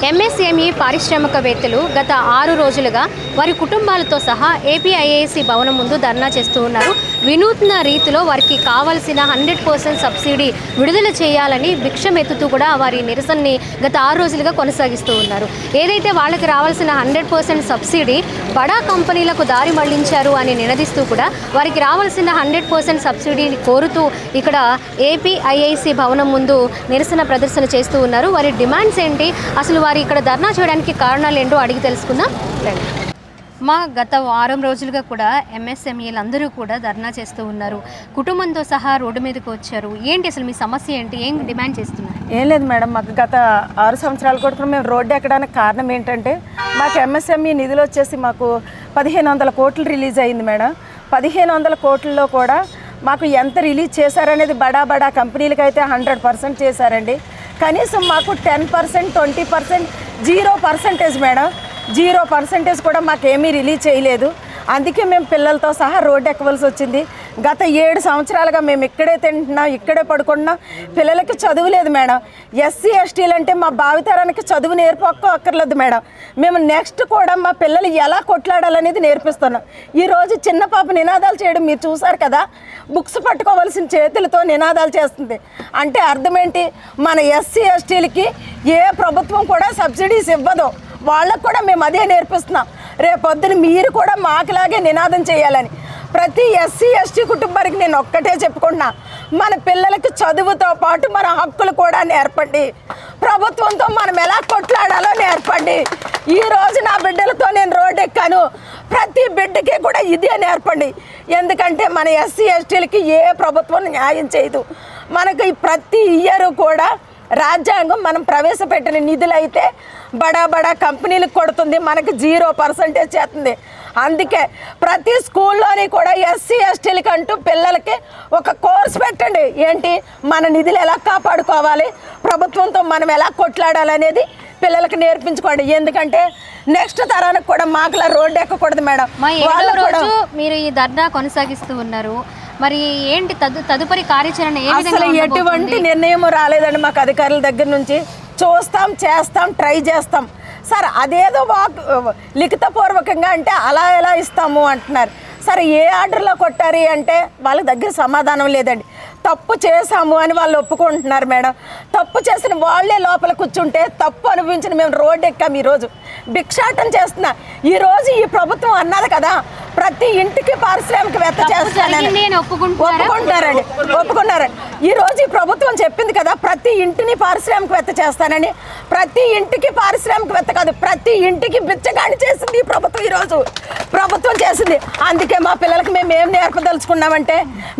MSME పారిశ్రామికవేత్తలు గత 6 రోజులుగా వారి కుటుంబాలతో సహా ఏపీఐఐసి భవనం ముందు ధర్నా చేస్తూ ఉన్నారు. వినూత్న రీతిలో వారికి కావాల్సిన 100% సబ్సిడీ విడుదల చేయాలని భిక్షమెత్తుతూ కూడా వారి నిరసనని గత 6 రోజులుగా కొనసాగిస్తూ ఉన్నారు. ఏదైతే వాళ్ళకి రావాల్సిన 100% సబ్సిడీ బడా కంపెనీలకు దారి మళ్లించారు అని నినదిస్తూ కూడా వారికి రావాల్సిన 100% సబ్సిడీని కోరుతూ ఇక్కడ ఏపీఐఐసి భవనం ముందు నిరసన ప్రదర్శన చేస్తూ ఉన్నారు. వారి డిమాండ్స్ ఏంటి, అసలు వారు ఇక్కడ ధర్నా చేయడానికి కారణాలు ఏంటో అడిగి తెలుసుకుందాం. గత 6 రోజులుగా కూడా ఎంఎస్ఎంఈలు అందరూ కూడా ధర్నా చేస్తూ ఉన్నారు. కుటుంబంతో సహా రోడ్డు మీదకి వచ్చారు. ఏంటి అసలు మీ సమస్య ఏంటి, ఏం డిమాండ్ చేస్తున్నారు? ఏం లేదు మేడం, మాకు గత 6 సంవత్సరాలు కూడా మేము రోడ్డు ఎక్కడానికి కారణం ఏంటంటే మాకు ఎంఎస్ఎంఈ నిధులు వచ్చేసి మాకు 1500 కోట్లు రిలీజ్ అయింది మేడం. 1500 కోట్లలో కూడా మాకు ఎంత రిలీజ్ చేశారనేది బడా కంపెనీలకి అయితే 100% చేశారండి. కనీసం మాకు 10%, 20%, 0% మేడం, 0% కూడా మాకేమీ రిలీజ్ చేయలేదు. అందుకే మేము పిల్లలతో సహా రోడ్డు ఎక్కవలసి వచ్చింది. గత 7 సంవత్సరాలుగా మేము ఇక్కడే తింటున్నాం, ఇక్కడే పడుకుంటున్నాం. పిల్లలకి చదువు లేదు మేడం. ఎస్సీ ఎస్టీలు అంటే మా భావితరానికి చదువు నేర్పక్కర్లేదు మేడం. మేము నెక్స్ట్ కూడా మా పిల్లలు ఎలా కొట్లాడాలనేది నేర్పిస్తున్నాం. ఈరోజు చిన్న పాప నినాదాలు చేయడం మీరు చూసారు కదా, బుక్స్ పట్టుకోవాల్సిన చేతులతో నినాదాలు చేస్తుంది. అంటే అర్థం ఏంటి, మన ఎస్సీ ఎస్టీలకి ఏ ప్రభుత్వం కూడా సబ్సిడీస్ ఇవ్వదు. వాళ్ళకు కూడా మేము అదే నేర్పిస్తున్నాం. రేపొద్దున మీరు కూడా మాకులాగే నినాదం చేయాలని ప్రతి ఎస్సీ ఎస్టీ కుటుంబానికి నేను ఒక్కటే చెప్పుకుంటున్నా, మన పిల్లలకి చదువుతో పాటు మన హక్కులు కూడా నేర్పండి. ప్రభుత్వంతో మనం ఎలా కొట్లాడాలో నేర్పండి. ఈరోజు నా బిడ్డలతో నేను రోడ్డు ఎక్కాను, ప్రతి బిడ్డకి కూడా ఇదే నేర్పండి. ఎందుకంటే మన ఎస్సీ ఎస్టీలకి ఏ ప్రభుత్వం న్యాయం చేయదు. మనకి ప్రతి ఇయర్ కూడా రాజ్యాంగం మనం ప్రవేశపెట్టిన నిధులైతే బడా కంపెనీలకు కొడుతుంది, మనకి 0% చేస్తుంది. అందుకే ప్రతి స్కూల్లోని కూడా ఎస్సీ ఎస్టీలకి అంటూ పిల్లలకి ఒక కోర్స్ పెట్టండి. ఏంటి, మన నిధులు ఎలా కాపాడుకోవాలి, ప్రభుత్వంతో మనం ఎలా కొట్లాడాలనేది పిల్లలకి నేర్పించుకోండి. ఎందుకంటే నెక్స్ట్ తరానికి కూడా మాకులా రోడ్డు ఎక్కకూడదు మేడం. మీరు ఈ ధర్నా కొనసాగిస్తూ ఉన్నారు, మరి ఏంటి తదుపరి కార్యాచరణ? అసలు ఎటువంటి నిర్ణయం రాలేదండి మాకు అధికారుల దగ్గర నుంచి. చూస్తాం, చేస్తాం, ట్రై చేస్తాం సార్. అదేదో లిఖితపూర్వకంగా అంటే అలా ఎలా ఇస్తాము అంటున్నారు. సరే, ఏ ఆర్డర్లో కొట్టారు అంటే వాళ్ళ దగ్గర సమాధానం లేదండి. తప్పు చేశాము అని వాళ్ళు ఒప్పుకుంటున్నారు మేడం. తప్పు చేసిన వాళ్ళే లోపల కూర్చుంటే తప్పు అనుభవించిన మేము రోడ్డు ఎక్కాము. ఈరోజు భిక్షాటం చేస్తున్నా. ఈరోజు ఈ ప్రభుత్వం అన్నది కదా ప్రతి ఇంటికి పారిశ్రామికవేత్త చేస్తానని, ఒప్పుకున్నారండి. ఈరోజు ఈ ప్రభుత్వం చెప్పింది కదా ప్రతి ఇంటిని పారిశ్రామికవేత్త చేస్తానని. ప్రతి ఇంటికి పారిశ్రామికవేత్త కాదు, ప్రతి ఇంటికి బిచ్చగాని చేసింది ఈ ప్రభుత్వం. ఈరోజు ప్రభుత్వం చేసింది. అందుకే మా పిల్లలకి మేము ఏం నేర్పదలుచుకున్నామంటే,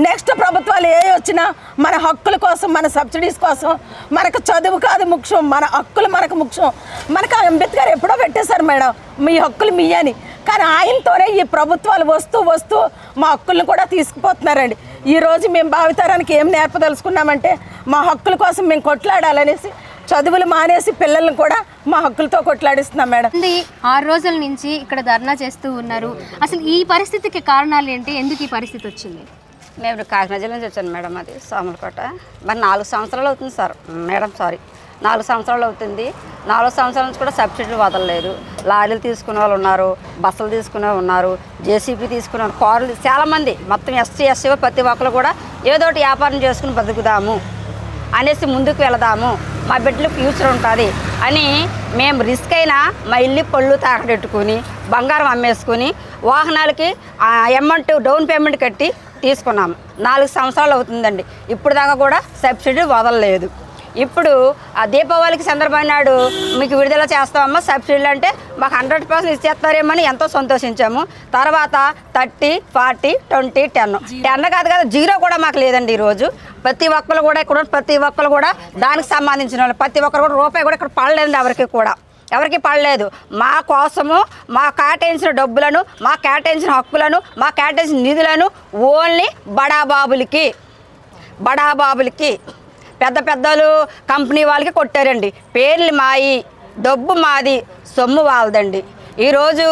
నెక్స్ట్ ప్రభుత్వాలు ఏ వచ్చినా మన హక్కుల కోసం, మన సబ్సిడీస్ కోసం, మనకు చదువు కాదు ముఖ్యం, మన హక్కులు మనకు ముఖ్యం. మనకు అంబేద్కర్ ఎప్పుడో పెట్టేశారు మేడం, మీ హక్కులు మీ అని. కానీ ఆయనతోనే ఈ ప్రభుత్వాలు వస్తూ మా హక్కులను కూడా తీసుకుపోతున్నారండి. ఈరోజు మేము భావితరానికి ఏం నేర్పదలుచుకున్నామంటే, మా హక్కుల కోసం మేము కొట్లాడాలనేసి చదువులు మానేసి పిల్లలను కూడా మా హక్కులతో కొట్లాడిస్తున్నాం మేడం. 6 రోజుల నుంచి ఇక్కడ ధర్నా చేస్తూ ఉన్నారు. అసలు ఈ పరిస్థితికి కారణాలు ఏంటి, ఎందుకు ఈ పరిస్థితి వచ్చింది? నేను కాకినాడ జిల్లా నుంచి వచ్చాను మేడం, అది సోమలకోట. మరి 4 సంవత్సరాలు అవుతుంది సార్ మేడం, 4 సంవత్సరాలు అవుతుంది. 4 సంవత్సరాల నుంచి కూడా సబ్సిడీలు వదలలేదు. లారీలు తీసుకునే వాళ్ళు ఉన్నారు, బస్సులు తీసుకునే ఉన్నారు, జేసీబీ తీసుకునే కార్లు, చాలామంది మొత్తం ఎస్సీ ప్రతి ఒక్కరు కూడా ఏదోటి వ్యాపారం చేసుకుని బతుకుదాము అనేసి ముందుకు వెళదాము, మా బిడ్డలు ఫ్యూచర్ ఉంటుంది అని మేము రిస్క్ అయినా మా ఇల్లు పళ్ళు తాకడెట్టుకుని బంగారం అమ్మేసుకుని వాహనాలకి అమౌంట్ డౌన్ పేమెంట్ కట్టి తీసుకున్నాము. 4 సంవత్సరాలు అవుతుందండి. ఇప్పుడు దాకా కూడా సబ్సిడీ వదలలేదు. ఇప్పుడు ఆ దీపావళికి చంద్రబాబు నాయుడు మీకు విడుదల చేస్తామమ్మా సబ్సిడీలు అంటే మాకు 100% ఇచ్చేస్తారేమని ఎంతో సంతోషించాము. తర్వాత 30, 40, 20, 10 కాదు కదా 0 కూడా మాకు లేదండి. ఈరోజు ప్రతి ఒక్కరు కూడా ఇక్కడ ప్రతి ఒక్కరు కూడా దానికి సంబంధించిన వాళ్ళు ప్రతి ఒక్కరు కూడా రూపాయి కూడా ఇక్కడ పడలేదండి. ఎవరికి పడలేదు. మా కోసము మా కేటాయించిన డబ్బులను, మా కేటాయించిన హక్కులను, మా కేటాయించిన నిధులను ఓన్లీ బడాబాబులకి పెద్ద పెద్దలు కంపెనీ వాళ్ళకి కొట్టారండి. పేర్లు మాయి, డబ్బు మాది, సొమ్ము వాళ్ళదండి. ఈరోజు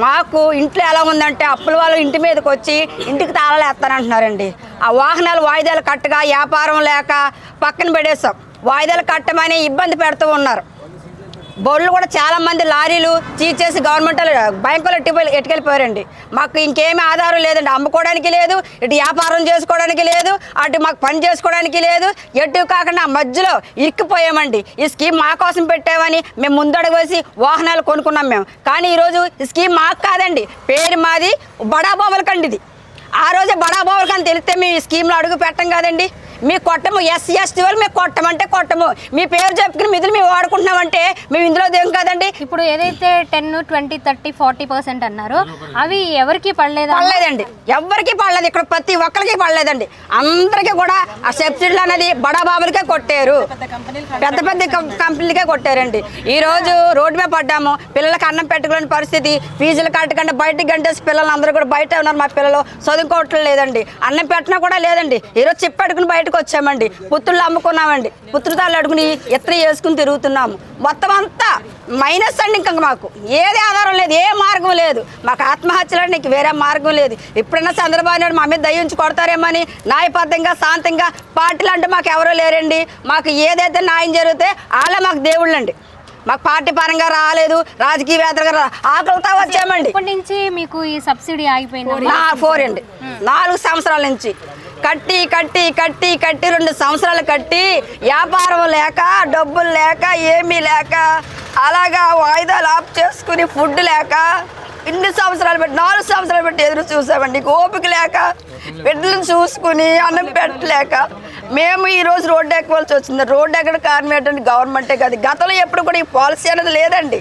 మాకు ఇంట్లో ఎలా ఉందంటే అప్పుల వాళ్ళు ఇంటి మీదకి వచ్చి ఇంటికి తాళాలు వేస్తానంటున్నారండి. ఆ వాహనాలు వాయిదాలు కట్టగా వ్యాపారం లేక పక్కన పెడేస్తాం. వాయిదాలు కట్టమని ఇబ్బంది పెడుతూ ఉన్నారు. బొర్లు కూడా చాలామంది లారీలు చీచేసి గవర్నమెంట్ బ్యాంకులో ఎట్టుకెళ్ళిపోయారండి. మాకు ఇంకేమీ ఆధారం లేదండి. అమ్ముకోవడానికి లేదు, ఇటు వ్యాపారం చేసుకోవడానికి లేదు, అటు మాకు పని చేసుకోవడానికి లేదు. ఎటు కాకుండా మధ్యలో ఇరుక్కుపోయామండి. ఈ స్కీమ్ మా కోసం పెట్టామని మేము ముందడుగు వేసి వాహనాలు కొనుక్కున్నాం మేము. కానీ ఈరోజు ఈ స్కీమ్ మాకు కాదండి, పేరు మాది బడాబాబులకండి. ఇది ఆ రోజే బడాబాబులకని తెలిస్తే మేము ఈ స్కీమ్లో అడుగు పెట్టం కాదండి. మీ కొట్టము ఎస్సీ ఎస్టీ వాళ్ళు మేము కొట్టమంటే కొట్టము, మీ పేరు చెప్పుకుని నిధులు మేము వాడుకుంటున్నామంటే మేము ఇందులో దేం కాదండి. ఇప్పుడు ఏదైతే 10, 20, 30, 40% అన్నారో అవి ఎవరికి పడలేదండి. ఎవరికి పడలేదు. ఇక్కడ ప్రతి ఒక్కరికి పడలేదండి. అందరికీ కూడా ఆ సబ్సిడీలు అనేది బడాబాబులకే కొట్టారు, పెద్ద పెద్ద కంపెనీలకే కొట్టారండి. ఈరోజు రోడ్డు మీద పడ్డాము. పిల్లలకి అన్నం పెట్టుకోలేని పరిస్థితి, ఫీజులు కట్టకుండా బయటకు గంటేసి పిల్లలు అందరూ కూడా బయట ఉన్నారు. మా పిల్లలు చదువుకోవట్లేదు లేదండి, అన్నం పెట్టినా కూడా లేదండి. ఈరోజు చిప్పెట్టుకుని బయటకు వచ్చామండి. పుత్రులు అమ్ముకున్నామండి, పుత్రుతాళ్ళు అడుగుని ఎత్తులు వేసుకుని తిరుగుతున్నాము. మొత్తం అంతా మైనస్ అండి. ఇంకా మాకు ఏది ఆధారం లేదు, ఏ మార్గం లేదు. మాకు ఆత్మహత్యలు నీకు వేరే మార్గం లేదు. ఇప్పుడైనా చంద్రబాబు నాయుడు మా మీద దయ్యించి కొడతారేమని న్యాయబద్ధంగా శాంతంగా పార్టీలు అంటే మాకు ఎవరో లేరండి. మాకు ఏదైతే న్యాయం జరిగితే వాళ్ళే మాకు దేవుళ్ళండి. మాకు పార్టీ పరంగా రాలేదు, రాజకీయవేత్తలుగా ఆకలితో వచ్చామండి. ఇప్పటి నుంచి మీకు ఈ సబ్సిడీ ఆగిపోయింది 4 సంవత్సరాల నుంచి కట్టి 2 సంవత్సరాలు కట్టి వ్యాపారం లేక, డబ్బులు లేక, ఏమీ లేక అలాగా వాయిదాలు ఆఫ్ చేసుకుని ఫుడ్ లేక ఇన్ని సంవత్సరాలు పెట్టి 4 సంవత్సరాలు పెట్టి ఎదురు చూసామండి. ఓపిక లేక బిడ్డలను చూసుకుని అన్నం పెట్టలేక మేము ఈరోజు రోడ్డు ఎక్కవలసి వచ్చింది. రోడ్డు ఎక్కడ కారణం ఏంటంటే గవర్నమెంటే కాదు. గతంలో ఎప్పుడు కూడా ఈ పాలసీ అనేది లేదండి.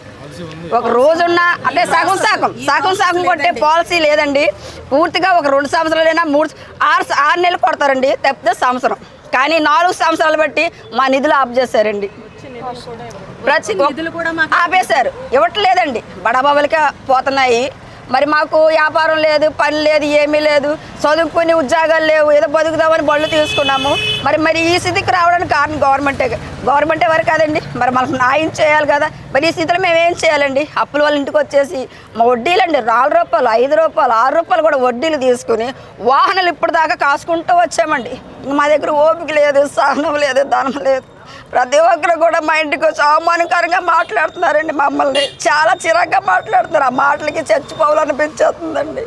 ఒక రోజున్న అంటే సగం కొట్టే పాలసీ లేదండి. పూర్తిగా ఒక 2 సంవత్సరాలైనా 6 నెలలు కొడతారండి, తప్పితే సంవత్సరం. కానీ 4 సంవత్సరాలు బట్టి మా నిధులు ఆఫ్ చేశారండి. ఆపేశారు, ఇవ్వట్లేదండి. బడాబాబులకే పోతున్నాయి. మరి మాకు వ్యాపారం లేదు, పని లేదు, ఏమీ లేదు, చదువుకుని ఉద్యోగాలు లేవు, ఏదో బతుకుదామని బళ్ళు తీసుకున్నాము. మరి ఈ స్థితికి రావడానికి కారణం గవర్నమెంటే వరకు కాదండి. మరి మనకు న్యాయం చేయాలి కదా. మరి ఈ స్థితిలో మేము ఏం చేయాలండి? అప్పుల వాళ్ళ ఇంటికి వచ్చేసి మా వడ్డీలండి 4 రూపాయలు, 5 రూపాయలు, 6 రూపాయలు కూడా వడ్డీలు తీసుకుని వాహనాలు ఇప్పుడు దాకా కాసుకుంటూ వచ్చామండి. మా దగ్గర ఓపిక లేదు, సహనం లేదు, ధనం లేదు. ప్రతి ఒక్కరు కూడా మా ఇంటికి వచ్చి అవమానకరంగా మాట్లాడుతున్నారండి. మమ్మల్ని చాలా చిరాగ్గా మాట్లాడుతున్నారు. ఆ మాటలకి చచ్చిపోవాలనిపించేస్తుందండి.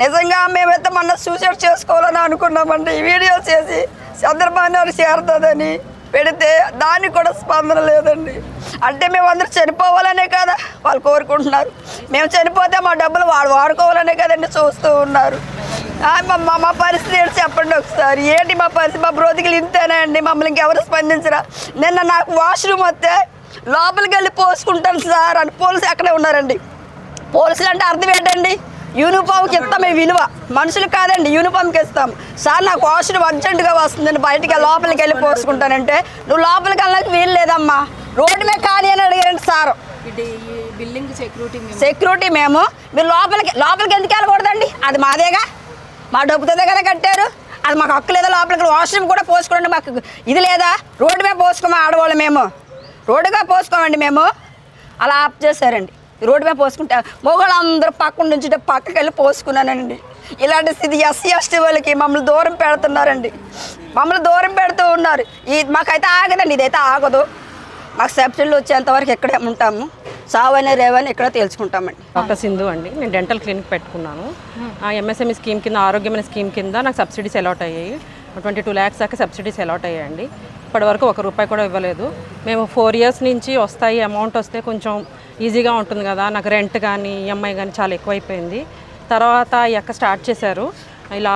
నిజంగా మేమైతే మొన్న సూసైడ్ చేసుకోవాలని అనుకున్నామండి. ఈ వీడియో చేసి చంద్రబాబు నాయుడు చేరుతుందని పెడితే దానికి కూడా స్పందన లేదండి. అంటే మేమందరూ చనిపోవాలనే కదా వాళ్ళు కోరుకుంటున్నారు. మేము చనిపోతే మా డబ్బులు వాడుకోవాలనే కదండి చూస్తూ ఉన్నారు. మా పరిస్థితి ఏంటి చెప్పండి ఒకసారి. ఏంటి మా పరిస్థితి? మా బ్రోతికలు ఇంతేనా అండి? మమ్మల్ని ఇంకెవరు స్పందించరా? నిన్న నాకు వాష్రూమ్ వస్తే లోపలికి వెళ్ళి పోసుకుంటాను సార్ అని పోలీసులు అక్కడే ఉన్నారండి. పోలీసులు అంటే అర్థం ఏంటండి? యూనిఫామ్కి ఇస్తాం మేము విలువ, మనుషులు కాదండి, యూనిఫామ్కి ఇస్తాం. సార్ నాకు వాష్రూమ్ అర్జెంటుగా వస్తుందండి, బయటికి లోపలికి వెళ్ళి పోసుకుంటానంటే నువ్వు లోపలికి వెళ్ళడానికి వీలు లేదమ్మా, రోడ్డు మీద కానీ అని అడిగారండి సార్. సెక్యూరిటీ మేము. మీరు లోపలికి ఎందుకు వెళ్ళకూడదండి? అది మాదేగా, మా డబ్బుతో కదా కట్టారు. అది మాకు హక్కు లేదా? లోపలికి వాష్రూమ్ కూడా పోసుకోండి, మాకు ఇది లేదా? రోడ్డు మీద పోసుకోమా ఆడవాళ్ళు? మేము రోడ్డుగా పోసుకోమండి. మేము అలా ఆఫ్ చేశారండి. రోడ్డు మీద పోసుకుంటే మొగలు అందరూ పక్కన నుంచి పక్కకి వెళ్ళి పోసుకున్నానండి. ఇలాంటి స్థితి ఎస్సీ ఎస్టీ వాళ్ళకి మమ్మల్ని దూరం పెడుతున్నారండి. మమ్మల్ని దూరం పెడుతూ ఉన్నారు. మాకైతే ఆగదండి, ఇదైతే ఆగదు. మాకు సబ్సిడీలు వచ్చేంతవరకు ఇక్కడే ఉంటాము. సావని రేవని ఇక్కడ తెలుసుకుంటామండి. డాక్టర్ సింధు అండి. నేను డెంటల్ క్లినిక్ పెట్టుకున్నాను. ఎంఎస్ఎంఈ స్కీమ్ కింద, ఆరోగ్యమైన స్కీమ్ కింద నాకు సబ్సిడీస్ అలాట్ అయ్యాయి. 22 lakhs దాకా సబ్సిడీస్ అలాట్ అయ్యాయండి. ఇప్పటివరకు ₹1 కూడా ఇవ్వలేదు. మేము 4 years నుంచి వస్తాయి, అమౌంట్ వస్తే కొంచెం ఈజీగా ఉంటుంది కదా. నాకు రెంట్ కానీ ఈఎంఐ కానీ చాలా ఎక్కువైపోయింది. తర్వాత ఈ అక్క స్టార్ట్ చేశారు. ఇలా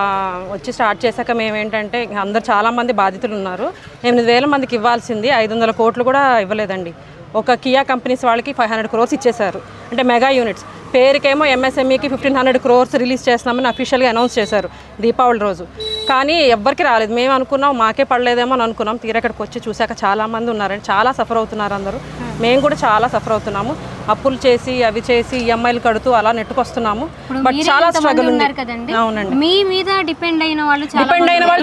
వచ్చి స్టార్ట్ చేశాక మేము ఏంటంటే అందరు చాలామంది బాధితులు ఉన్నారు. 8,000 మందికి ఇవ్వాల్సింది 500 కోట్లు కూడా ఇవ్వలేదండి. ఒక కియా కంపెనీస్ వాళ్ళకి 500 crores ఇచ్చేశారు. అంటే మెగా యూనిట్స్ పేరుకేమో ఎంఎస్ఎంఈకి 1,500 crores రిలీజ్ చేస్తున్నామని అఫీషియల్గా అనౌన్స్ చేశారు దీపావళి రోజు. కానీ ఎవ్వరికి రాలేదు. మేము అనుకున్నాం మాకే పడలేదేమో అని అనుకున్నాం. తీరా ఇక్కడికి వచ్చి చూశాక చాలామంది ఉన్నారండి, చాలా సఫర్ అవుతున్నారు అందరూ. మేము కూడా చాలా సఫర్ అవుతున్నాము. అప్పులు చేసి అవి చేసి ఈఎంఐలు కడుతూ అలా నెట్టుకొస్తున్నాము. బట్ చాలా స్ట్రగుల్ ఉంది. అవునండి, మీ మీద డిపెండ్ అయిన వాళ్ళు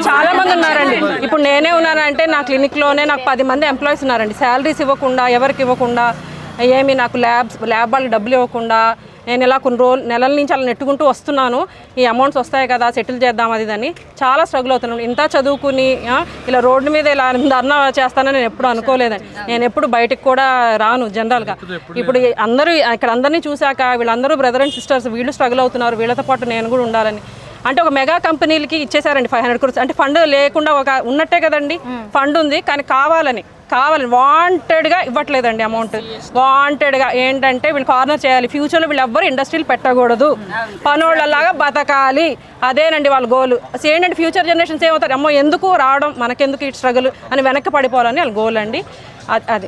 చాలా మంది ఉన్నారండి. ఇప్పుడు నేనే ఉన్నానంటే నా క్లినిక్లోనే నాకు 10 మంది ఎంప్లాయీస్ ఉన్నారండి. శాలరీస్ ఇవ్వకుండా, ఎవరికి ఇవ్వకుండా, ఏమి నాకు ల్యాబ్ వాళ్ళకి డబ్బులు ఇవ్వకుండా నేను ఇలా కొన్ని నెలల నుంచి అలా నెట్టుకుంటూ వస్తున్నాను. ఈ అమౌంట్స్ వస్తాయి కదా, సెటిల్ చేద్దాం అది అని చాలా స్ట్రగుల్ అవుతున్నాను. ఇంత చదువుకుని ఇలా రోడ్డు మీద ఇలా ధర్నా చేస్తానని నేను ఎప్పుడు అనుకోలేదండి. నేను ఎప్పుడు బయటకు కూడా రాను జనరల్గా. ఇప్పుడు అందరూ ఇక్కడ అందరినీ చూశాక వీళ్ళందరూ బ్రదర్ అండ్ సిస్టర్స్, వీళ్ళు స్ట్రగుల్ అవుతున్నారు, వీళ్ళతో పాటు నేను కూడా ఉండాలని. అంటే ఒక మెగా కంపెనీలకి ఇచ్చేసారండి 500 crores. అంటే ఫండ్ లేకుండా ఒక ఉన్నట్టే కదండి, ఫండ్ ఉంది కానీ కావాలని వాంటెడ్గా ఇవ్వట్లేదండి అమౌంట్. వాంటెడ్గా ఏంటంటే వీళ్ళు కార్నర్ చేయాలి, ఫ్యూచర్లో వీళ్ళు ఎవ్వరు ఇండస్ట్రీలు పెట్టకూడదు, పనోళ్ళలాగా బతకాలి, అదేనండి వాళ్ళ గోల్. ఏంటంటే ఫ్యూచర్ జనరేషన్స్ ఏమవుతారు, అమ్మో ఎందుకు రావడం, మనకెందుకు ఈ స్ట్రగుల్ అని వెనక్కి పడిపోవాలని వాళ్ళ గోల్ అండి. అది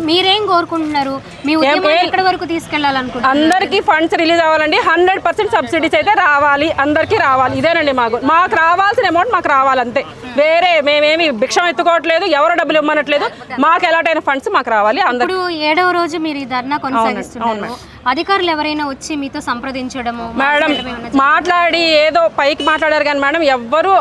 మీరేం కోరుకుంటున్నారు? మీ ఉద్యమాన్ని ఎక్కడి వరకు తీసుకెళ్లాలనుకుంటున్నారు? అందరికీ ఫండ్స్ రిలీజ్ అవ్వాలండి. 100% సబ్సిడీస్ అయితే రావాలి, అందరికీ రావాలి. ఇదేనండి మాకు రావాల్సిన అమౌంట్ మాకు రావాలి అంతే. వేరే మేమేమి భిక్షం ఎత్తుకోవట్లేదు, ఎవరు డబ్బులు ఇవ్వనట్లేదు. మాకు ఎలాంటి ఫండ్స్ మాకు రావాలి. ఇప్పుడు 7వ రోజు మీరు ఈ ధర్నా కొనసాగిస్తున్నారు. అధికారులు ఎవరైనా వచ్చి మీతో సంప్రదించడము, మేడం మాట్లాడి ఏదో పైకి మాట్లాడారు కానీ మేడం ఎవ్వరు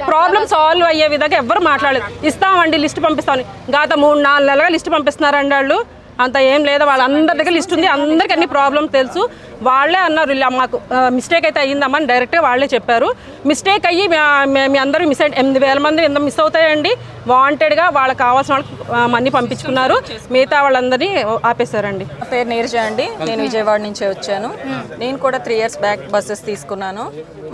ప్రాబ్లమ్ సాల్వ్ అయ్యే విధంగా ఎవ్వరు మాట్లాడలేదు. ఇస్తామండి, లిస్ట్ పంపిస్తామని గత 3-4 నెలలుగా లిస్ట్ పంపిస్తున్నారండి వాళ్ళు. అంత ఏం లేదా, వాళ్ళందరి దగ్గర లిస్ట్ ఉంది, అందరికీ అన్ని ప్రాబ్లమ్ తెలుసు. వాళ్ళే అన్నారు ఇలా మాకు మిస్టేక్ అయితే అయ్యిందమ్మా అని డైరెక్ట్గా వాళ్ళే చెప్పారు. మిస్టేక్ అయ్యి మీ అందరూ 8,000 మంది ఎంత మిస్ అవుతాయండి. వాంటెడ్గా వాళ్ళకి కావాల్సిన వాళ్ళకి మనీ పంపించుకున్నారు, మిగతా వాళ్ళందరినీ ఆపేశారండి. నా పేరు నీరజ అండి, నేను విజయవాడ నుంచే వచ్చాను. నేను కూడా 3 years బ్యాక్ బస్సెస్ తీసుకున్నాను.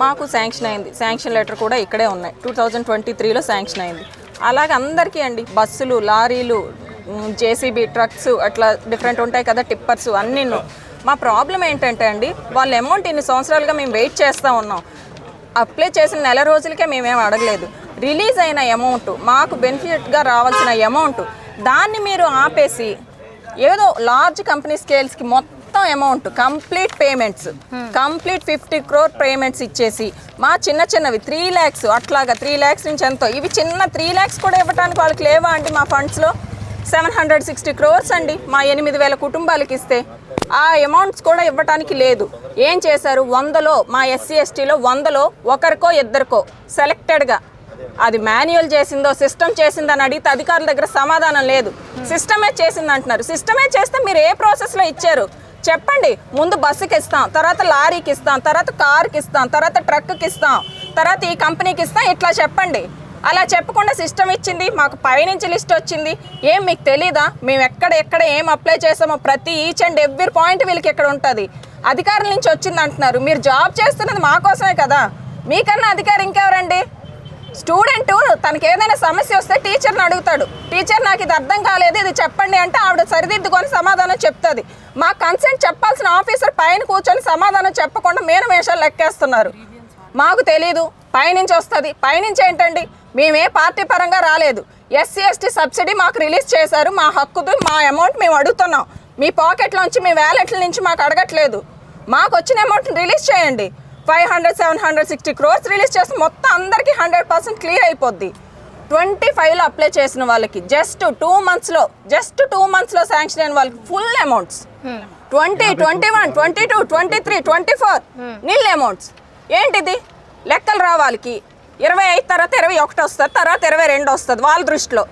మాకు శాంక్షన్ అయింది, శాంక్షన్ లెటర్ కూడా ఇక్కడే ఉన్నాయి. 2023లో శాంక్షన్ అయింది. అలాగే అందరికీ అండి, బస్సులు, లారీలు, జేసీబీ, ట్రక్స్, అట్లా డిఫరెంట్ ఉంటాయి కదా, టిప్పర్స్ అన్నీ. మా ప్రాబ్లం ఏంటంటే అండి, వాళ్ళ అమౌంట్ ఇన్ని సంవత్సరాలుగా మేము వెయిట్ చేస్తూ ఉన్నాం. అప్లై చేసిన నెల రోజులకే మేమేం అడగలేదు. రిలీజ్ అయిన అమౌంట్, మాకు బెనిఫిట్గా రావాల్సిన అమౌంట్, దాన్ని మీరు ఆపేసి ఏదో లార్జ్ కంపెనీ స్కేల్స్కి మొత్తం amount complete payments, complete 50 crore payments ఇచ్చేసి మా చిన్నవి 3 lakhs అట్లాగా 3 lakhs నుంచి ఎంతో, ఇవి చిన్న 3 lakhs కూడా ఇవ్వడానికి వాళ్ళకి లేవా అండి? మా ఫండ్స్లో 760 crores అండి మా 8,000 కుటుంబాలకి ఇస్తే ఆ అమౌంట్స్ కూడా ఇవ్వడానికి లేదు. ఏం చేశారు? 100లో మా SC STలో 100లో ఒకరికో ఇద్దరికో సెలెక్టెడ్గా, అది మాన్యువల్ చేసిందో సిస్టమ్ చేసిందని అడిగితే అధికారుల దగ్గర సమాధానం లేదు. సిస్టమే చేసింది అంటున్నారు. సిస్టమే చేస్తే మీరు ఏ ప్రాసెస్లో ఇచ్చారు చెప్పండి. ముందు బస్సుకి ఇస్తాం, తర్వాత లారీకి ఇస్తాం, తర్వాత కార్కి ఇస్తాం, తర్వాత ట్రక్కి ఇస్తాం, తర్వాత ఈ కంపెనీకి ఇస్తాం, ఇట్లా చెప్పండి. అలా చెప్పకుండా సిస్టమ్ ఇచ్చింది, మాకు పైనుంచి లిస్ట్ వచ్చింది. ఏం మీకు తెలీదా? మేము ఎక్కడ ఏం అప్లై చేసామో ప్రతి ఈచ్ అండ్ ఎవ్రీ పాయింట్ వీళ్ళకి ఎక్కడ ఉంటుంది. అధికారుల నుంచి వచ్చింది అంటున్నారు. మీరు జాబ్ చేస్తున్నది మా కోసమే కదా, మీకన్నా అధికారి ఇంకెవరండి? స్టూడెంట్ తనకి ఏదైనా సమస్య వస్తే టీచర్ని అడుగుతాడు. టీచర్ నాకు ఇది అర్థం కాలేదు, ఇది చెప్పండి అంటే ఆవిడ సరిదిద్దుకొని సమాధానం చెప్తుంది. మా కన్సెంట్ చెప్పాల్సిన ఆఫీసర్ పైన కూర్చొని సమాధానం చెప్పకుండా మేనమేషాలు లెక్కేస్తున్నారు. మాకు తెలీదు, పైనుంచి వస్తుంది. పైనుంచి ఏంటండి? మేమే పార్టీ పరంగా రాలేదు. SC ST సబ్సిడీ మాకు రిలీజ్ చేశారు, మా హక్కుది, మా అమౌంట్ మేము అడుగుతున్నాం. మీ పాకెట్లోంచి, మీ వ్యాలెట్ల నుంచి మాకు అడగట్లేదు. మాకు వచ్చిన అమౌంట్ రిలీజ్ చేయండి. 760 crores రిలీజ్ చేస్తే మొత్తం అందరికీ 100% క్లియర్ అయిపోద్ది. 25లో అప్లై చేసిన వాళ్ళకి జస్ట్ 2 monthsలో శాంక్షన్ అయిన వాళ్ళకి ఫుల్ అమౌంట్స్ 20, 21, 22, 23, 24 నిల్ అమౌంట్స్. ఏంటిది? లెక్కలు రావాలికి 25 తర్వాత 21 వస్తుంది, తర్వాత 22 వస్తుంది వాళ్ళ దృష్టిలో.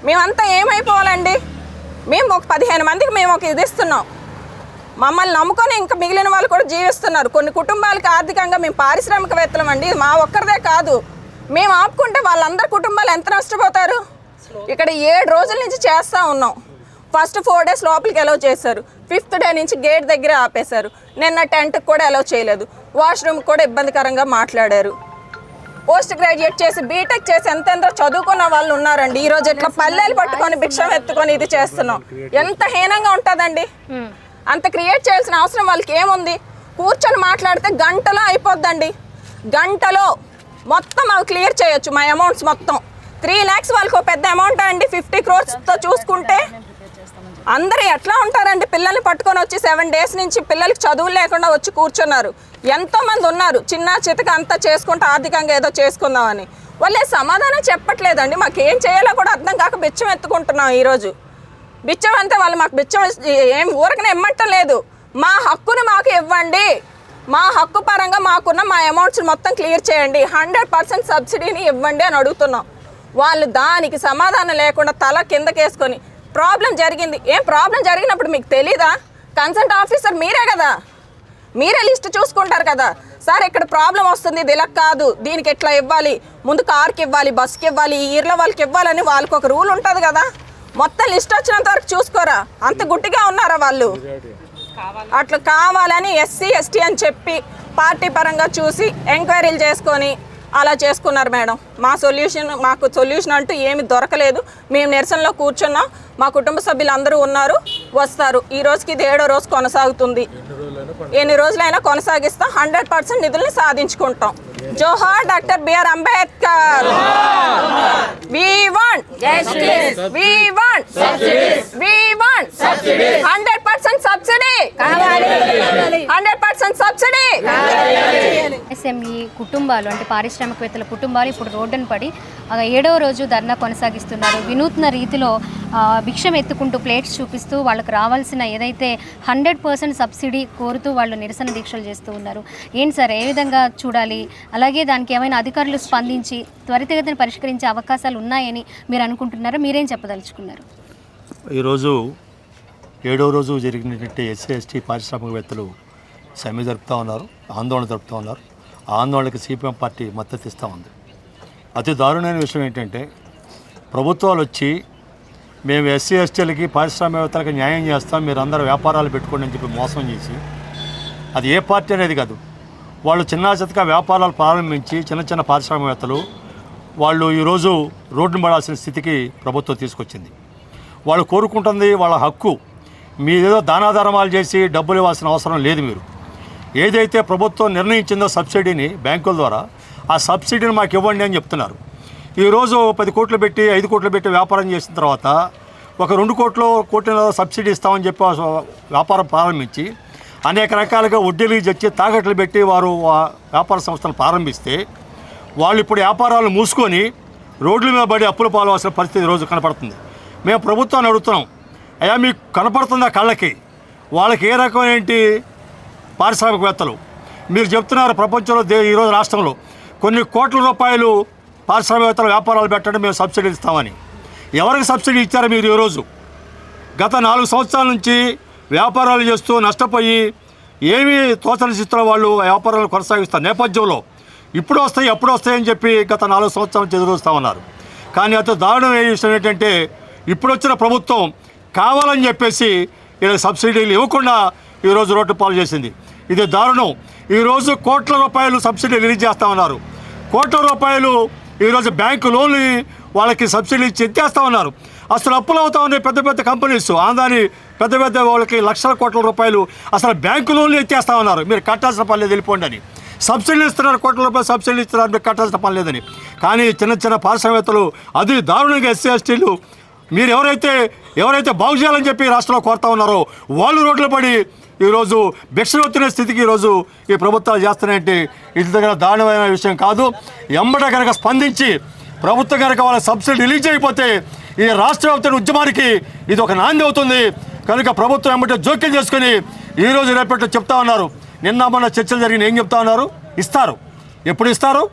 మేమంతా ఏమైపోవాలండి? మేము ఒక 15 మందికి మేము ఒక ఇది ఇస్తున్నాం. మమ్మల్ని నమ్ముకొని ఇంకా మిగిలిన వాళ్ళు కూడా జీవిస్తున్నారు. కొన్ని కుటుంబాలకి ఆర్థికంగా మేము పారిశ్రామికవేత్తలం అండి, ఇది మా ఒక్కరిదే కాదు. మేము ఆపుకుంటే వాళ్ళందరి కుటుంబాలు ఎంత నష్టపోతారు? ఇక్కడ 7 రోజుల నుంచి చేస్తూ ఉన్నాం. ఫస్ట్ 4 days లోపలికి అలౌ చేశారు, 5th day నుంచి గేట్ దగ్గర ఆపేశారు. నిన్న టెంట్కి కూడా అలౌ చేయలేదు, వాష్రూమ్కి కూడా ఇబ్బందికరంగా మాట్లాడారు. పోస్ట్ గ్రాడ్యుయేట్ చేసి బీటెక్ చేసి ఎంతెంతో చదువుకున్న వాళ్ళు ఉన్నారండి. ఈరోజు ఇట్లా పల్లెలు పట్టుకొని భిక్షం ఎత్తుకొని ఇది చేస్తున్నాం. ఎంత హీనంగా ఉంటుందండి? అంత క్రియేట్ చేయాల్సిన అవసరం వాళ్ళకి ఏముంది? కూర్చొని మాట్లాడితే గంటలో అయిపోద్దండి. గంటలో మొత్తం అవి క్లియర్ చేయొచ్చు. మా అమౌంట్స్ మొత్తం 3 lakhs వాళ్ళకి ఒక పెద్ద అమౌంట్ అండి. 50 crores చూసుకుంటే అందరూ ఎట్లా ఉంటారండి? పిల్లల్ని పట్టుకొని వచ్చి 7 days నుంచి పిల్లలకి చదువులు లేకుండా వచ్చి కూర్చున్నారు. ఎంతోమంది ఉన్నారు చిన్న చితక అంతా చేసుకుంటూ ఆర్థికంగా ఏదో చేసుకుందామని. వాళ్ళే సమాధానం చెప్పట్లేదండి. మాకు ఏం చేయాలో కూడా అర్థం కాక బిచ్చం ఎత్తుకుంటున్నాం ఈరోజు. బిచ్చం అంతే, వాళ్ళు మాకు బిచ్చం ఏం ఊరకనే ఇవ్వటం లేదు. మా హక్కుని మాకు ఇవ్వండి. మా హక్కు పరంగా మాకున్న మా అమౌంట్స్ మొత్తం క్లియర్ చేయండి. 100% సబ్సిడీని ఇవ్వండి అని అడుగుతున్నాం. వాళ్ళు దానికి సమాధానం లేకుండా తల కిందకేసుకొని ప్రాబ్లం జరిగింది. ఏం ప్రాబ్లం జరిగినప్పుడు మీకు తెలీదా? కన్సల్ట్ ఆఫీసర్ మీరే కదా, మీరే లిస్ట్ చూసుకుంటారు కదా. సార్ ఇక్కడ ప్రాబ్లం వస్తుంది, ఇది ఇలా కాదు, దీనికి ఎట్లా ఇవ్వాలి, ముందు కార్కి ఇవ్వాలి, బస్కి ఇవ్వాలి, ఈ ఇర్ల వాళ్ళకి ఇవ్వాలని వాళ్ళకి ఒక రూల్ ఉంటుంది కదా. మొత్తం లిస్ట్ వచ్చినంత వరకు చూసుకోరా? అంత గుడ్డిగా ఉన్నారా వాళ్ళు? అట్లా కావాలని SC ST అని చెప్పి పార్టీ పరంగా చూసి ఎంక్వైరీలు చేసుకొని అలా చేసుకున్నారు మేడం. మాకు సొల్యూషన్ అంటూ ఏమి దొరకలేదు. మేము నిరసనలో కూర్చున్నాం. మా కుటుంబ సభ్యులు అందరూ ఉన్నారు, వస్తారు. ఈ రోజుకి ఇది 7వ రోజు కొనసాగుతుంది. ఎన్ని రోజులైనా కొనసాగిస్తాం. 100% నిధుల్ని సాధించుకుంటాం. జోహార్ doctor B R Ambedkar. We want justice. We want subsidies. We want subsidies. 100% subsidy కావాలి. 100% సబ్సిడీ కావాలి. MSME కుటుంబాలు అంటే పారిశ్రామికవేత్తల కుటుంబాలు ఇప్పుడు రోడ్డున పడి 7వ రోజు ధర్నా కొనసాగిస్తున్నారు. వినూత్న రీతిలో భిక్షం ఎత్తుకుంటూ ప్లేట్స్ చూపిస్తూ వాళ్ళకి రావాల్సిన ఏదైతే 100% సబ్సిడీ కోరుతూ వాళ్ళు నిరసన దీక్షలు చేస్తూ ఉన్నారు. ఏంటి సార్, ఏ విధంగా చూడాలి? అలాగే దానికి ఏమైనా అధికారులు స్పందించి త్వరితగతిన పరిష్కరించే అవకాశాలు ఉన్నాయని మీరు అనుకుంటున్నారా? మీరేం చెప్పదలుచుకున్నారు? ఈరోజు 7వ రోజు జరిగినటువంటి SC ST పారిశ్రామికవేత్తలు సమ్మె జరుపుతూ ఉన్నారు, ఆందోళన జరుపుతూ ఉన్నారు. ఆ ఆందోళనకి CPM పార్టీ మద్దతు ఇస్తూ ఉంది. అతి దారుణమైన విషయం ఏంటంటే ప్రభుత్వాలు వచ్చి మేము SC STలకి పారిశ్రామికవేత్తలకి న్యాయం చేస్తాం, మీరు అందరూ వ్యాపారాలు పెట్టుకోండి అని చెప్పి మోసం చేసి, అది ఏ పార్టీ అనేది కాదు, వాళ్ళు చిన్న చితక వ్యాపారాలు ప్రారంభించి చిన్న చిన్న పారిశ్రామికవేత్తలు వాళ్ళు ఈరోజు రోడ్డును పడాల్సిన స్థితికి ప్రభుత్వం తీసుకొచ్చింది. వాళ్ళు కోరుకుంటుంది వాళ్ళ హక్కు. మీరేదో దానాధర్మాలు చేసి డబ్బులు ఇవ్వాల్సిన అవసరం లేదు. మీరు ఏదైతే ప్రభుత్వం నిర్ణయించిందో సబ్సిడీని బ్యాంకుల ద్వారా, ఆ సబ్సిడీని మాకు ఇవ్వండి అని చెప్తున్నారు. ఈరోజు 10 కోట్లు పెట్టి 5 కోట్లు పెట్టి వ్యాపారం చేసిన తర్వాత ఒక 2 కోట్ల సబ్సిడీ ఇస్తామని చెప్పి వ్యాపారం ప్రారంభించి అనేక రకాలుగా వడ్డీలు తెచ్చి తాకట్లు పెట్టి వారు వ్యాపార సంస్థలు ప్రారంభిస్తే వాళ్ళు ఇప్పుడు వ్యాపారాలు మూసుకొని రోడ్ల మీద పడి అప్పుల పాలవలసిన పరిస్థితి ఈరోజు కనపడుతుంది. మేము ప్రభుత్వాన్ని అడుగుతున్నాం, అయ్యా మీకు కనపడుతుందా కళ్ళకి? వాళ్ళకి ఏ రకమైన పారిశ్రామికవేత్తలు మీరు చెప్తున్నారు ప్రపంచంలో ఈరోజు రాష్ట్రంలో కొన్ని కోట్ల రూపాయలు పారిశ్రామికవేత్తలు వ్యాపారాలు పెట్టండి, మేము సబ్సిడీ ఇస్తామని. ఎవరికి సబ్సిడీ ఇచ్చారో మీరు ఈరోజు? గత 4 సంవత్సరాల నుంచి వ్యాపారాలు చేస్తూ నష్టపోయి ఏమీ తోచని స్థితిలో వాళ్ళు వ్యాపారాలు కొనసాగిస్తారు నేపథ్యంలో ఇప్పుడు వస్తాయి అప్పుడు వస్తాయని చెప్పి గత 4 సంవత్సరాల నుంచి ఎదురుస్తూ ఉన్నారు. కానీ అతి దారుణమైన విషయం ఏంటంటే ఇప్పుడు వచ్చిన ప్రభుత్వం కావాలని చెప్పేసి ఇలా సబ్సిడీలు ఇవ్వకుండా ఈరోజు రోడ్డు పాలు చేసింది. ఇది దారుణం. ఈరోజు కోట్ల రూపాయలు సబ్సిడీ రిలీజ్ చేస్తూ ఉన్నారు. కోట్ల రూపాయలు ఈరోజు బ్యాంకు లోన్లు వాళ్ళకి సబ్సిడీ ఇచ్చి ఎత్తేస్తూ ఉన్నారు. అసలు అప్పులు అవుతా ఉన్నాయి పెద్ద పెద్ద కంపెనీస్, ఆందాని పెద్ద పెద్ద వాళ్ళకి లక్షల కోట్ల రూపాయలు అసలు బ్యాంకు లోన్లు ఎత్తేస్తూ ఉన్నారు. మీరు కట్టాల్సిన పని లేదు, వెళ్ళిపోండి అని. సబ్సిడీలు ఇస్తున్నారు, కోట్ల రూపాయలు సబ్సిడీలు ఇస్తున్నారు, మీరు కట్టాల్సిన పని లేదని. కానీ చిన్న చిన్న పారిశ్రామికవేత్తలు అది దారుణంగా SC STలు మీరు ఎవరైతే బాగు చేయాలని చెప్పి రాష్ట్రంలో కోరుతా ఉన్నారో వాళ్ళు రోడ్లు పడి ఈరోజు భిక్షలు వచ్చిన స్థితికి ఈరోజు ఈ ప్రభుత్వాలు చేస్తున్నాయంటే ఇది దగ్గర దారుణమైన విషయం కాదు. ఎంబట కనుక స్పందించి ప్రభుత్వం కనుక వాళ్ళ సబ్సిడీ రిలీజ్ అయిపోతే ఈ రాష్ట్ర వ్యాప్త ఉద్యమానికి ఇది ఒక నాంది అవుతుంది. కనుక ప్రభుత్వం ఎంబట జోక్యం చేసుకుని ఈరోజు రేపట్లో చెప్తా ఉన్నారు. నిన్న మన చర్చలు జరిగిన ఏం చెప్తా ఉన్నారు? ఇస్తారు. ఎప్పుడు ఇస్తారు?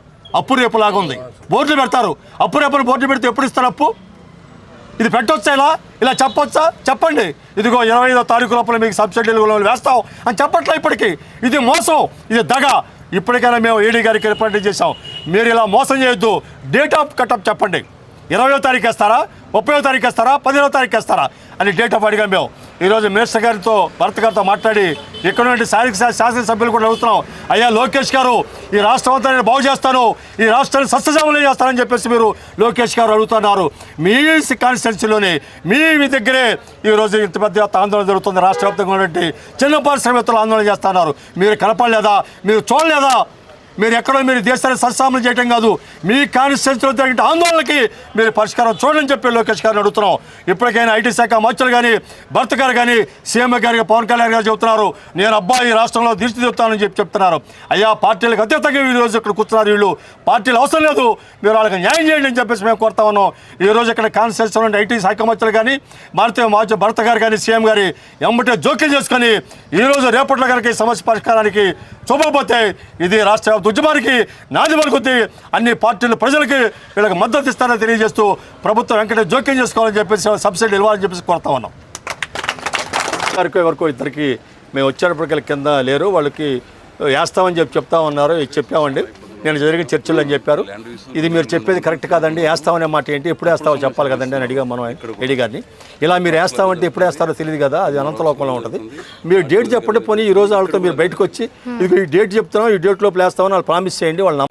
అప్పు రేపులాగా ఉంది. బోర్డులు పెడతారు. అప్పు రేపులు బోర్డులు పెడితే ఎప్పుడు ఇస్తారు అప్పు? ఇది పెట్టొచ్చా? ఇలా చెప్పొచ్చా? చెప్పండి. ఇదిగో 25వ తారీఖు లోపల మీకు సబ్సిడీలు వేస్తాం అని చెప్పట్లే. ఇప్పటికీ ఇది మోసం, ఇది దగ. ఇప్పటికైనా మేము ED గారికి రిప్రజెంట్ చేసాం. మీరు ఇలా మోసం చేయొద్దు. డేట్ ఆఫ్ కటప్ చెప్పండి. 20వ తారీఖు వేస్తారా, 30వ తారీఖు వేస్తారా, 15వ తారీఖు వేస్తారా అని డేట్ ఆఫ్ అడిగాం మేము. ఈరోజు మినిస్టర్ గారితో భరత్ గారితో మాట్లాడి ఇక్కడ నుండి శాసనసభ్యులు కూడా అడుగుతున్నాం, అయ్యా లోకేష్ గారు ఈ రాష్ట్రం అంతా నేను బాగు చేస్తాను, ఈ రాష్ట్రాన్ని సస్యశ్యామలం చేస్తానని చెప్పేసి మీరు లోకేష్ గారు అడుగుతున్నారు. మీ కాన్స్టిట్యున్సీలోనే మీ దగ్గరే ఈరోజు ఇంత పెద్ద ఆందోళన జరుగుతుంది. రాష్ట్ర వ్యాప్తంగా ఉన్నటువంటి చిన్న పారిశ్రామికవేత్తలు ఆందోళన చేస్తున్నారు. మీరు కనపడలేదా? మీరు చూడలేదా? మీరు ఎక్కడో మీరు దేశాన్ని సస్సామలు చేయడం కాదు, మీ కాన్స్టిట్యూన్సీలో జరిగిన ఆందోళనకి మీరు పరిష్కారం చూడని చెప్పి లోకేష్ గారిని అడుగుతున్నాం. ఇప్పటికైనా ఐటీ శాఖ మంత్రులు కానీ భర్త గారు కానీ సీఎం గారికి పవన్ కళ్యాణ్ గారు చెబుతున్నారు, నేను అబ్బాయి రాష్ట్రంలో తీర్చిదిద్దుతానని చెప్తున్నారు. అయ్యా పార్టీలకు అతీతంగా ఈరోజు ఇక్కడ కూర్చున్నారు, వీళ్ళు పార్టీలు అవసరం లేదు, మీరు వాళ్ళకి న్యాయం చేయండి అని చెప్పేసి మేము కోరుతా ఉన్నాం. ఈరోజు ఇక్కడ కాన్స్టిట్యూన్సీలో ఉండే ఐటీ శాఖ మంత్రులు కానీ మాజీ భర్త గారు కానీ సీఎం గారి ఎమ్మటే జోక్యం చేసుకొని ఈరోజు రేపట్లో కనుక ఈ సమస్య పరిష్కారానికి చూపకపోతే ఇది రాష్ట్ర వ్యాప్త ఉద్యమానికి నాది పలుకుద్ది. అన్ని పార్టీలు ప్రజలకి వీళ్ళకి మద్దతు ఇస్తారని తెలియజేస్తూ ప్రభుత్వం వెంటనే జోక్యం చేసుకోవాలని చెప్పేసి సబ్సిడీ ఇవ్వాలని చెప్పేసి కోరుతా ఉన్నాం. వరకు ఇద్దరికి మేము వచ్చేటప్పటికి కింద లేరు, వాళ్ళకి వేస్తామని చెప్తా ఉన్నారు. చెప్పామండి, నేను జరిగిన చర్చలు అని చెప్పారు. ఇది మీరు చెప్పేది కరెక్ట్ కాదండి, వేస్తామనే మాట ఏంటి, ఎప్పుడు వేస్తావో చెప్పాలి కదండి అని అడిగాం మనం ఏడీ గారిని. ఇలా మీరు వేస్తామంటే ఎప్పుడు వేస్తారో తెలియదు కదా, అది అనంతలోకంలో ఉంటుంది. మీరు డేట్ చెప్పండి, పోనీ ఈ రోజు వాళ్ళతో మీరు బయటకు వచ్చి ఇది ఈ డేట్ చెప్తున్నాం, ఈ డేట్ లోపల వేస్తామని వాళ్ళు ప్రామిస్ చేయండి. వాళ్ళు